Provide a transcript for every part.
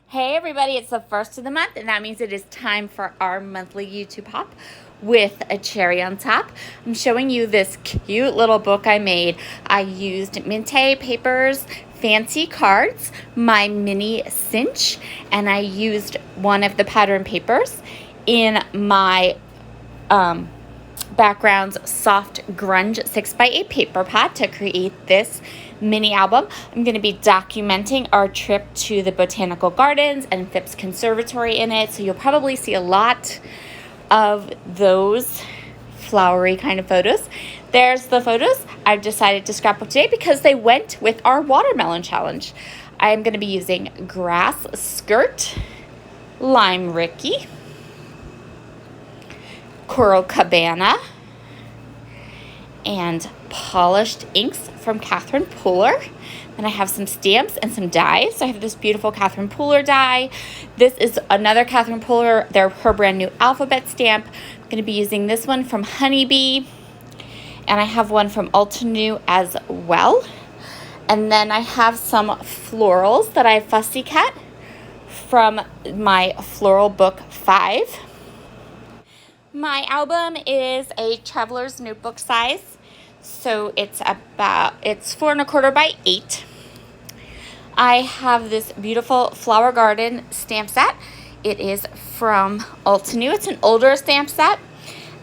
Hey everybody, it's the first of the month, and that means it is time for our monthly YouTube hop with a cherry on top. I'm showing you this cute little book I made. I used Mintay papers, fancy cards, my mini cinch, and I used one of the pattern papers in my background's soft grunge 6x8 paper pad to create this mini album. I'm going to be documenting our trip to the Botanical Gardens and Phipps Conservatory in it, so you'll probably see a lot of those flowery kind of photos. There's the photos I've decided to scrapbook today because they went with our watermelon challenge. I'm going to be using Grass Skirt, Lime Ricky, Coral Cabana, and polished inks from Catherine Pooler. Then I have some stamps and some dies. I have this beautiful Catherine Pooler die. This is another Catherine Pooler, her brand new alphabet stamp. I'm going to be using this one from Honeybee, and I have one from Altenew as well. And then I have some florals that I fussy cut from my Floral Book 5. My album is a traveler's notebook size, so it's 4 1/4 by 8. I have this beautiful Flower Garden stamp set. It is from Altenew. It's an older stamp set,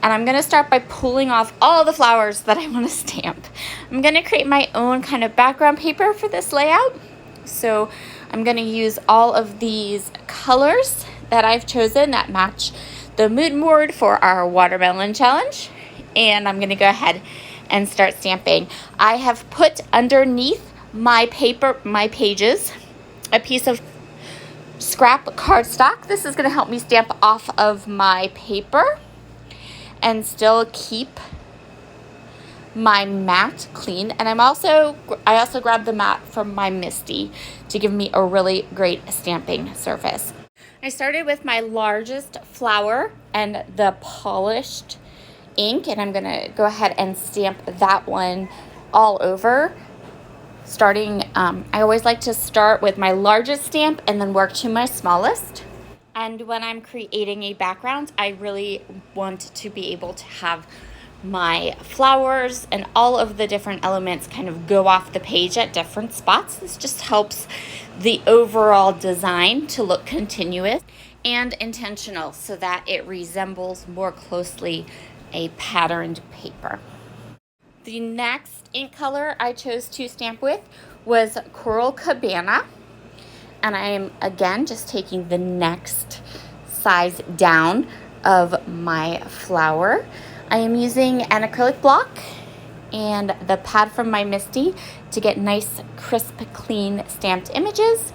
and I'm going to start by pulling off all the flowers that I want to stamp. I'm going to create my own kind of background paper for this layout, so I'm going to use all of these colors that I've chosen that match the mood board for our watermelon challenge, and I'm going to go ahead and start stamping. I have put underneath my pages, a piece of scrap cardstock. This is going to help me stamp off of my paper and still keep my mat clean. And I also grabbed the mat from my Misty to give me a really great stamping surface. I started with my largest flower and the polished ink, and I'm going to go ahead and stamp that one all over. I always like to start with my largest stamp and then work to my smallest. And when I'm creating a background, I really want to be able to have my flowers and all of the different elements kind of go off the page at different spots. This just helps the overall design to look continuous and intentional so that it resembles more closely a patterned paper. The next ink color I chose to stamp with was Coral Cabana, and I am again just taking the next size down of my flower. I am using an acrylic block and the pad from my Misty to get nice, crisp, clean stamped images.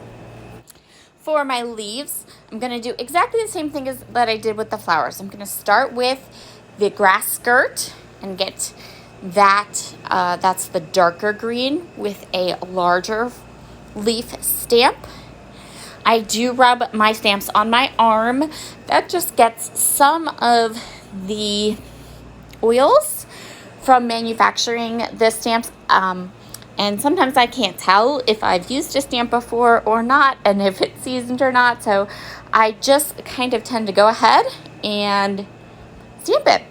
For my leaves, I'm going to do exactly the same thing that I did with the flowers. I'm going to start with the grass skirt and get that, that's the darker green with a larger leaf stamp. I do rub my stamps on my arm. That just gets some of the oils from manufacturing the stamps, and sometimes I can't tell if I've used a stamp before or not and if it's seasoned or not, so I just kind of tend to go ahead and stamp it.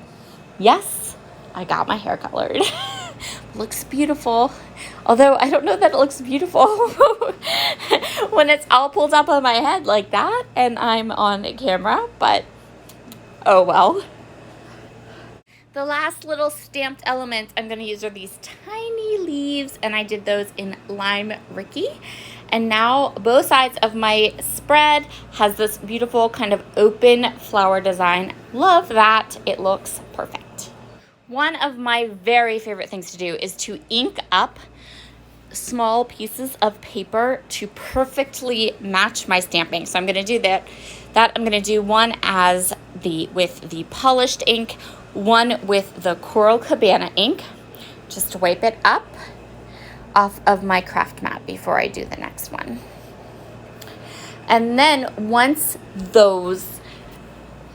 Yes, I got my hair colored. Looks beautiful, although I don't know that it looks beautiful when it's all pulled up on my head like that and I'm on camera, but oh well. The last little stamped element I'm going to use are these tiny leaves, and I did those in Lime Ricky. And now both sides of my spread has this beautiful kind of open flower design. Love that. It looks perfect. One of my very favorite things to do is to ink up small pieces of paper to perfectly match my stamping. So I'm going to do that. I'm going to do one with the polished ink, one with the Coral Cabana ink, just to wipe it up off of my craft mat before I do the next one. And then once those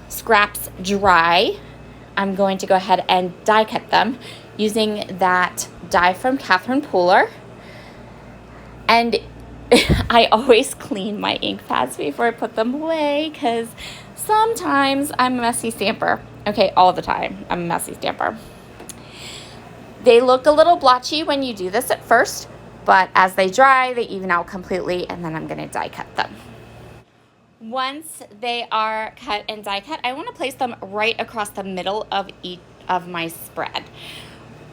scraps dry, I'm going to go ahead and die cut them using that die from Catherine Pooler. And I always clean my ink pads before I put them away because sometimes I'm a messy stamper. Okay, all the time I'm a messy stamper. They look a little blotchy when you do this at first, but as they dry, they even out completely, and then I'm going to die cut them. Once they are cut and die cut, I want to place them right across the middle of each of my spread.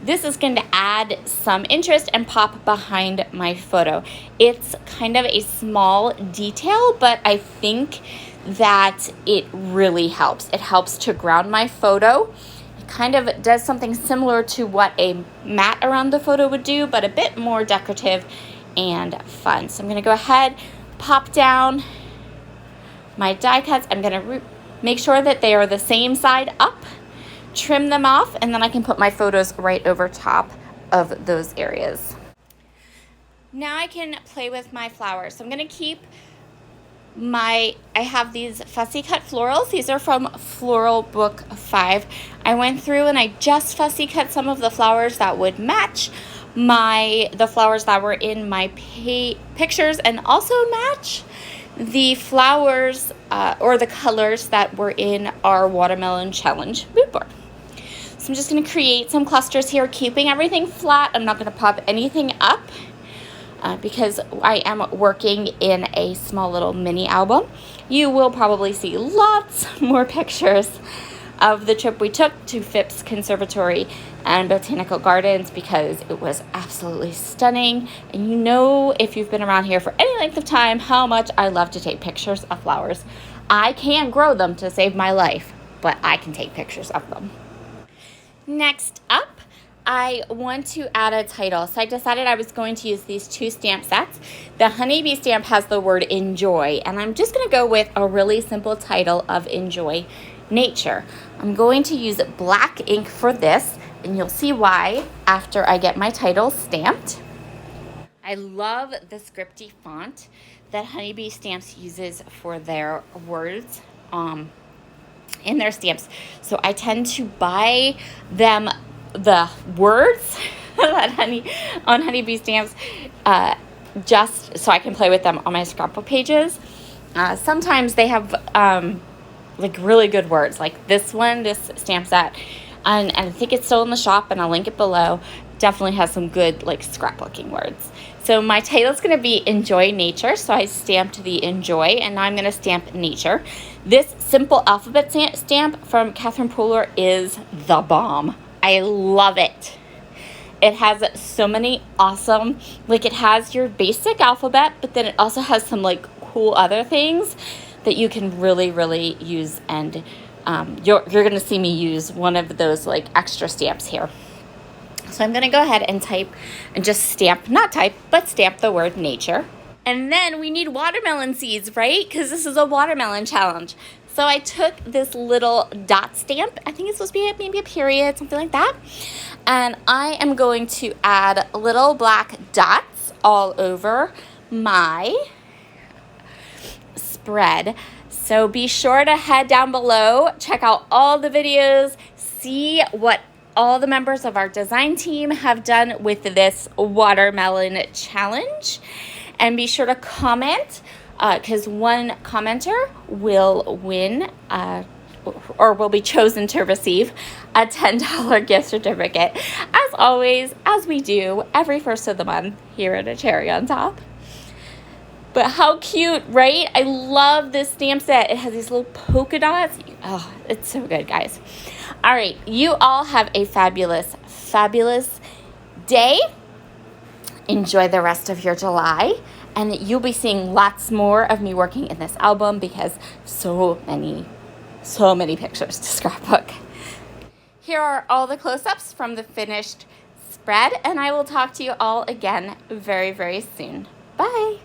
This is going to add some interest and pop behind my photo. It's kind of a small detail, but I think that it really helps. It helps to ground my photo. It kind of does something similar to what a mat around the photo would do, but a bit more decorative and fun. So I'm going to go ahead, pop down my die cuts. I'm going to make sure that they are the same side up, trim them off, and then I can put my photos right over top of those areas. Now I can play with my flowers. So I'm going to keep I have these fussy cut florals. These are from Floral Book 5. I went through and I just fussy cut some of the flowers that would match the flowers that were in my pictures, and also match the flowers or the colors that were in our watermelon challenge mood board. So I'm just going to create some clusters here, keeping everything flat. I'm not going to pop anything up because I am working in a small little mini album. You will probably see lots more pictures of the trip we took to Phipps Conservatory and Botanical Gardens because it was absolutely stunning. And you know, if you've been around here for any length of time, how much I love to take pictures of flowers. I can't grow them to save my life, but I can take pictures of them. Next up, I want to add a title. So I decided I was going to use these two stamp sets. The Honeybee stamp has the word enjoy, and I'm just going to go with a really simple title of Enjoy Nature. I'm going to use black ink for this, and you'll see why after I get my title stamped. I love the scripty font that Honeybee Stamps uses for their words in their stamps. So I tend to buy them the words that on Honeybee Stamps just so I can play with them on my scrapbook pages. Sometimes they have like really good words, like this stamp set, and I think it's still in the shop, and I'll link it below. Definitely has some good like scrapbooking words. So my title is going to be Enjoy Nature. So I stamped the enjoy, and now I'm going to stamp nature. This simple alphabet stamp from Catherine Pooler is the bomb. I love it. It has so many awesome, like it has your basic alphabet, but then it also has some like cool other things that you can really, really use. And you're going to see me use one of those like extra stamps here. So I'm going to go ahead and type and just stamp, not type, but stamp the word nature. And then we need watermelon seeds, right? Because this is a watermelon challenge. So I took this little dot stamp. I think it's supposed to be maybe a period, something like that. And I am going to add little black dots all over my spread. So be sure to head down below, check out all the videos, see what all the members of our design team have done with this watermelon challenge. And be sure to comment because one commenter will win or will be chosen to receive a $10 gift certificate, as always, as we do every first of the month here at A Cherry on Top. But how cute, right? I love this stamp set. It has these little polka dots. Oh, it's so good, guys. All right, you all have a fabulous, fabulous day. Enjoy the rest of your July. And you'll be seeing lots more of me working in this album because so many pictures to scrapbook. Here are all the close-ups from the finished spread, and I will talk to you all again very, very soon. Bye.